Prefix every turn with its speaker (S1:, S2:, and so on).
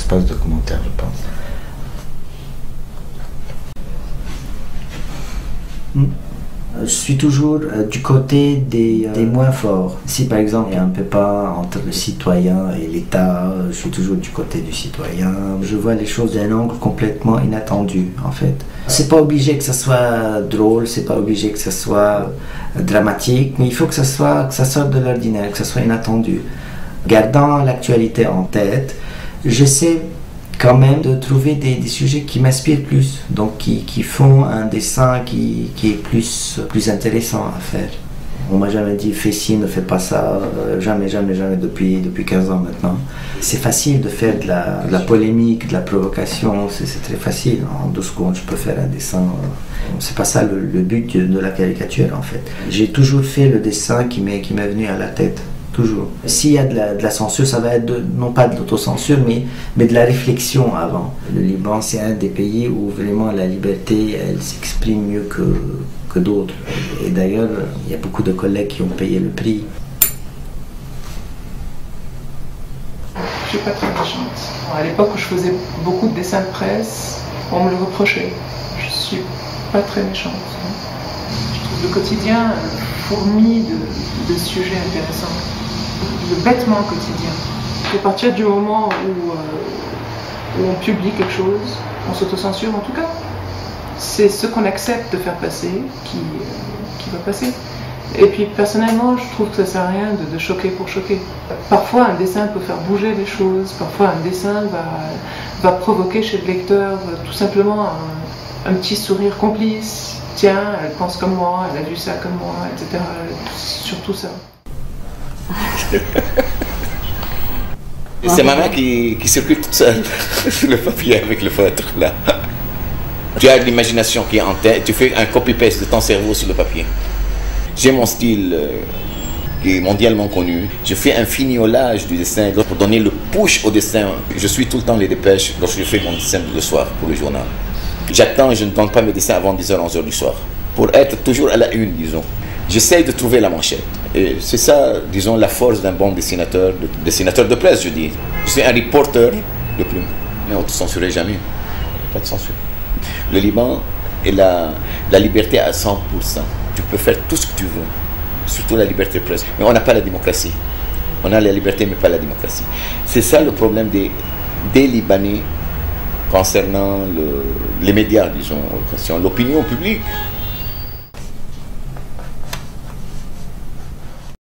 S1: espace de commentaires, je pense. Je suis toujours du côté des moins forts. Si par exemple il y a un peu pas entre le citoyen et l'État, je suis toujours du côté du citoyen. Je vois les choses d'un angle complètement inattendu en fait. C'est pas obligé que ça soit drôle, c'est pas obligé que ça soit dramatique, mais il faut que ça sorte de l'ordinaire, que ça soit inattendu. Gardant l'actualité en tête, j'essaie quand même de trouver des sujets qui m'inspirent plus, donc qui font un dessin qui est plus intéressant à faire. On m'a jamais dit fais ci, ne fais pas ça, jamais depuis 15 ans maintenant. C'est facile de faire de la polémique, de la provocation, c'est très facile. En 12 secondes, je peux faire un dessin. C'est pas ça le but de la caricature en fait. J'ai toujours fait le dessin qui m'est venu à la tête. Toujours. S'il y a de la censure, ça va être non pas de l'autocensure, mais de la réflexion avant. Le Liban, c'est un des pays où vraiment la liberté, elle s'exprime mieux que d'autres. Et d'ailleurs, il y a beaucoup de collègues qui ont payé le prix.
S2: Je suis pas très méchante. À l'époque où je faisais beaucoup de dessins de presse, on me le reprochait. Je suis pas très méchante. Je trouve le quotidien fourmi de sujets intéressants. Le bêtement quotidien. À partir du moment où on publie quelque chose, on s'autocensure en tout cas. C'est ce qu'on accepte de faire passer qui va passer. Et puis personnellement, je trouve que ça sert à rien de choquer pour choquer. Parfois un dessin peut faire bouger les choses, parfois un dessin va provoquer chez le lecteur tout simplement un petit sourire complice. Tiens, elle pense comme moi, elle a vu ça comme moi, etc. Surtout ça.
S3: C'est ma main qui circule toute seule sur le papier avec le feutre là. Tu as l'imagination qui est en tête, tu fais un copy-paste de ton cerveau sur le papier. J'ai mon style qui est mondialement connu. Je fais un fignolage du dessin pour donner le push au dessin. Je suis tout le temps les dépêches lorsque je fais mon dessin le soir pour le journal. J'attends, je ne donne pas mes dessins avant 10h, 11h du soir. Pour être toujours à la une, disons. J'essaie de trouver la manchette. Et c'est ça, disons, la force d'un bon dessinateur de presse, je dis. Je suis un reporter de plume. Mais on ne te censurait jamais. Il n'y a pas de censure. Le Liban est la liberté à 100%. Tu peux faire tout ce que tu veux. Surtout la liberté de presse. Mais on n'a pas la démocratie. On a la liberté, mais pas la démocratie. C'est ça le problème des Libanais concernant les médias, disons, l'opinion publique.